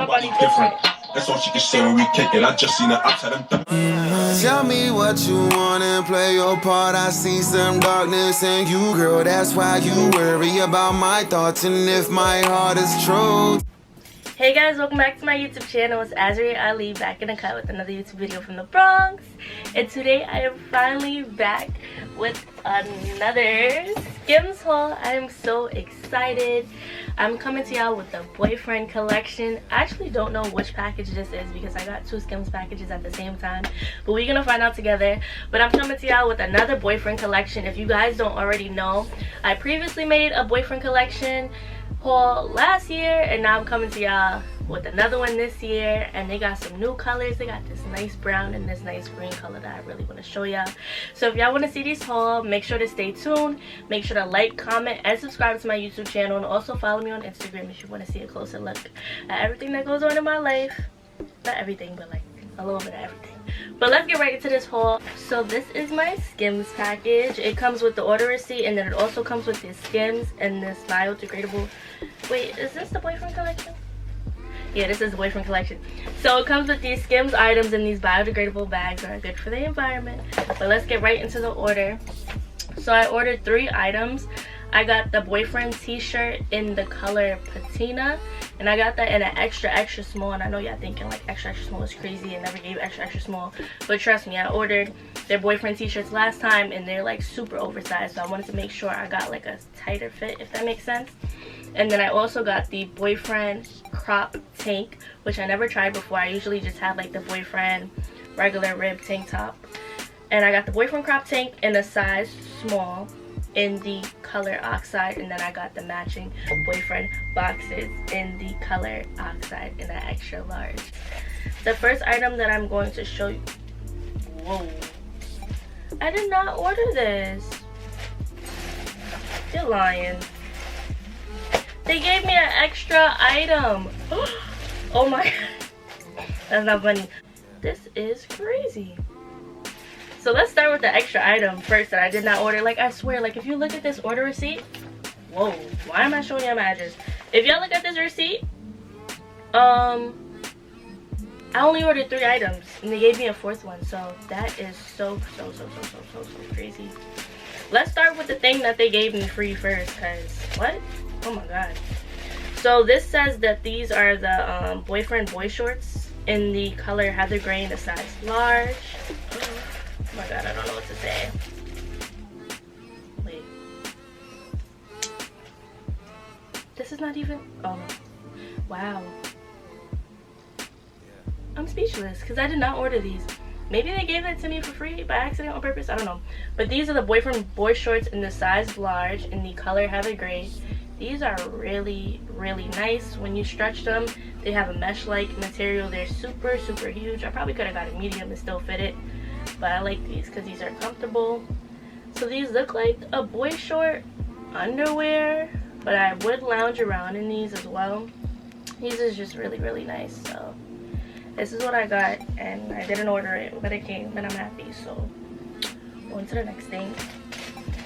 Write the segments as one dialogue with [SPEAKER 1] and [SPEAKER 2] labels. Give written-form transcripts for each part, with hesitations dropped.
[SPEAKER 1] nobody different. That's all she can say when we kick it. I just seen her outside them.
[SPEAKER 2] Tell me what you want and play your part. I see some darkness in you, girl. That's why you worry about my thoughts and if my heart is true.
[SPEAKER 3] Hey guys, welcome back to my YouTube channel. It's Azure back in the cut with another YouTube video from the Bronx. And today I am finally back with another Skims haul. I am so excited. I'm coming to y'all with the boyfriend collection. I actually don't know which package this is because I got two Skims packages at the same time. But we're gonna find out together. But I'm coming to y'all with another boyfriend collection. If you guys don't already know, I previously made a boyfriend collection haul last year, and now I'm coming to y'all with another one this year. And they got some new colors. They got this nice brown and this nice green color that I really want to show y'all. So if y'all want to see these haul, make sure to stay tuned. Make sure to like, comment, and subscribe to my YouTube channel, and also follow me on Instagram if you want to see a closer look at everything that goes on in my life. Not everything, but like a little bit of everything. But let's get right into this haul. So this is my Skims package. It comes with the order receipt, and then it also comes with the Skims and this biodegradable. Wait, is this the boyfriend collection? Yeah, this is the boyfriend collection. So it comes with these Skims items and these biodegradable bags that are good for the environment. But let's get right into the order. So I ordered 3 items. I got the boyfriend t-shirt in the color Patina, and I got that in an extra small. And I know y'all thinking like extra small is crazy and never gave extra small, but trust me, I ordered their boyfriend t-shirts last time and they're like super oversized, so I wanted to make sure I got like a tighter fit, if that makes sense. And then I also got the boyfriend crop tank, which I never tried before. I usually just have like the boyfriend regular rib tank top, and I got the boyfriend crop tank in a size small in the color Oxide, and then I got the matching boyfriend boxes in the color Oxide in an extra large. The first item that I'm going to show you, whoa, I did not order this. You're lying. They gave me an extra item. Oh my, that's not funny. This is crazy. So let's start with the extra item first that I did not order. Like, I swear, like, if you look at this order receipt, whoa, why am I showing you my address? If y'all look at this receipt, I only ordered 3 items and they gave me a 4th one. So that is so crazy. Let's start with the thing that they gave me free first, because what? Oh my god. So this says that these are the boyfriend boy shorts in the color heather gray in the size large. Oh my god, I don't know what to say. Wait. This is not even, oh no. Wow. I'm speechless because I did not order these. Maybe they gave that to me for free by accident, on purpose, I don't know. But these are the boyfriend boy shorts in the size large in the color heather gray. These are really nice. When you stretch them, they have a mesh-like material. They're super huge. I probably could have got a medium and still fit it, but I like these because these are comfortable. So these look like a boy short underwear, but I would lounge around in these as well. These is just really nice. So this is what I got, and I didn't order it, but it came and I'm happy. So on to the next thing.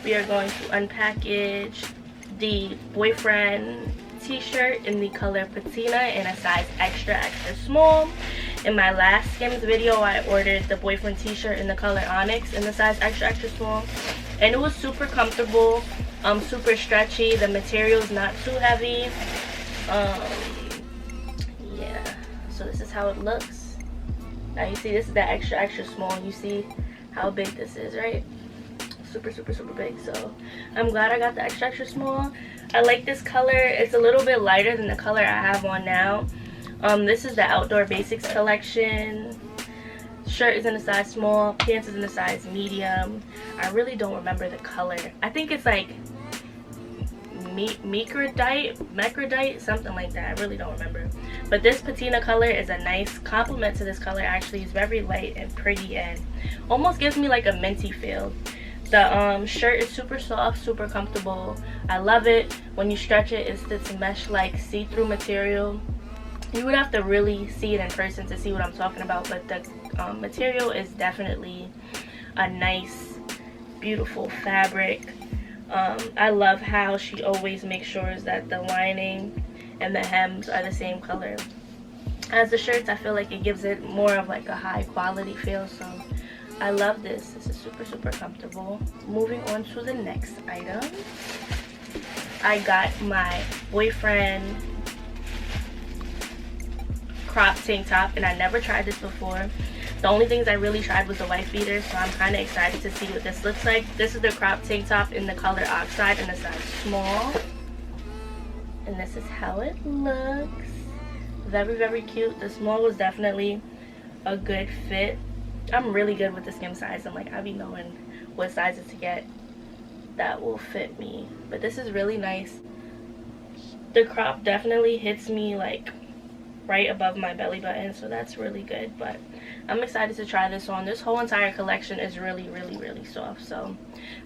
[SPEAKER 3] We are going to unpackage the boyfriend t-shirt in the color Patina in a size extra small. In my last Skims video, I ordered the boyfriend t-shirt in the color Onyx in the size extra small, and it was super comfortable, super stretchy. The material is not too heavy. Yeah, so this is how it looks. Now you see this is the extra small. You see how big this is, right? Super big. So I'm glad I got the extra small. I like this color. It's a little bit lighter than the color I have on now. This is the Outdoor Basics collection. Shirt is in a size small, pants is in a size medium. I really don't remember the color. I think it's like microdite, something like that. I really don't remember. But this Patina color is a nice complement to this color. Actually, it's very light and pretty and almost gives me like a minty feel. The shirt is super soft, super comfortable. I love it. When you stretch it, it's this mesh-like see-through material. You would have to really see it in person to see what I'm talking about, but the material is definitely a nice, beautiful fabric. I love how she always makes sure that the lining and the hems are the same color. As the shirts, I feel like it gives it more of like a high quality feel, so I love this. This is super, super comfortable. Moving on to the next item. I got my boyfriend crop tank top, and I never tried this before. The only things I really tried was the wife beater, so I'm kind of excited to see what this looks like. This is the crop tank top in the color Oxide in the size small. And this is how it looks. Very, very cute. The small was definitely a good fit. I'm really good with the Skims size. I'm like, I be knowing what sizes to get that will fit me. But this is really nice. The crop definitely hits me like right above my belly button, so that's really good. But I'm excited to try this on. This whole entire collection is really, really, really soft. So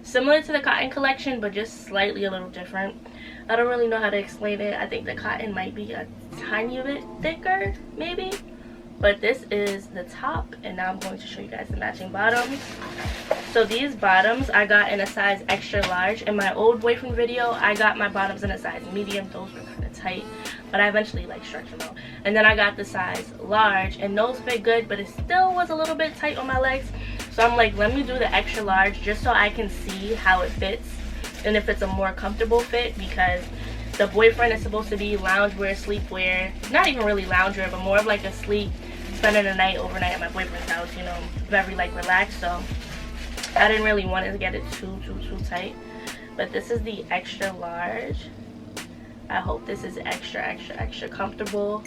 [SPEAKER 3] similar to the cotton collection, but just slightly a little different. I don't really know how to explain it. I think the cotton might be a tiny bit thicker, maybe. But this is the top, and now I'm going to show you guys the matching bottoms. So these bottoms I got in a size extra large. In my old boyfriend video, I got my bottoms in a size medium. Those were kind of tight, but I eventually like stretched them out. And then I got the size large, and those fit good, but it still was a little bit tight on my legs. So I'm like, let me do the extra large just so I can see how it fits and if it's a more comfortable fit, because the boyfriend is supposed to be loungewear, sleepwear, not even really loungewear, but more of like a sleep, spending the night overnight at my boyfriend's house, you know, very like relaxed. So I didn't really want to get it too tight. But this is the extra large. I hope this is extra comfortable.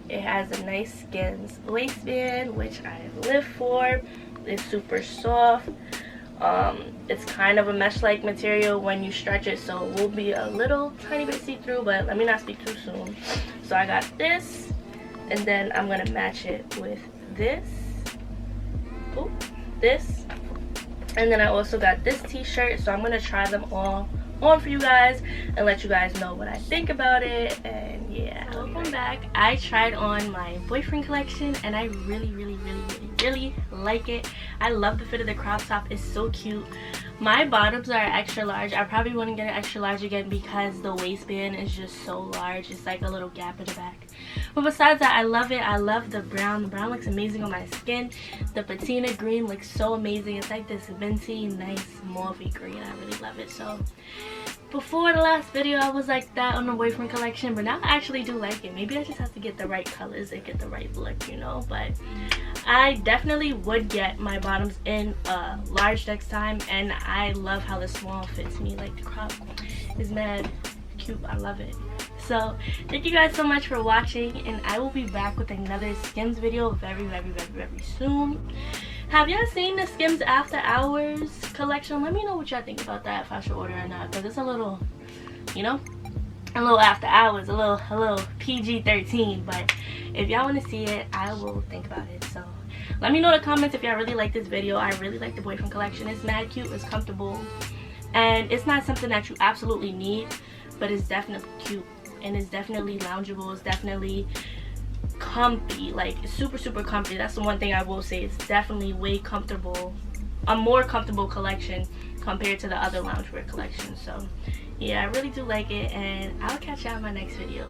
[SPEAKER 3] It has a nice Skims waistband, which I live for. It's super soft. It's kind of a mesh-like material when you stretch it, so it will be a little tiny bit see-through, but let me not speak too soon. So I got this, and then I'm gonna match it with this. Ooh, this. And then I also got this t-shirt, so I'm gonna try them all on for you guys and let you guys know what I think about it. And yeah, welcome back. I tried on my boyfriend collection, and I really like it. I love the fit of the crop top. It's so cute. My bottoms are extra large. I probably wouldn't get an extra large again because the waistband is just so large. It's like a little gap in the back. But besides that, I love it. I love the brown. The brown looks amazing on my skin. The patina green looks so amazing. It's like this minty, nice mauvey green. I really love it. So before the last video, I was like that on the boyfriend collection, but now I actually do like it. Maybe I just have to get the right colors and get the right look, you know. But I definitely would get my bottoms in large next time, and I love how the small fits me. Like, the crop is mad cute. I love it. So thank you guys so much for watching, and I will be back with another Skims video very soon. Have y'all seen the Skims After Hours collection? Let me know what y'all think about that, if I should order or not, because it's a little, you know, a little after hours, a little PG-13. But if y'all want to see it, I will think about it. So let me know in the comments if y'all really like this video. I really like the boyfriend collection. It's mad cute, it's comfortable, and it's not something that you absolutely need, but it's definitely cute, and it's definitely loungeable. It's definitely comfy, like super comfy. That's the one thing I will say. It's definitely way comfortable, a more comfortable collection compared to the other loungewear collection. So yeah, I really do like it, and I'll catch y'all in my next video.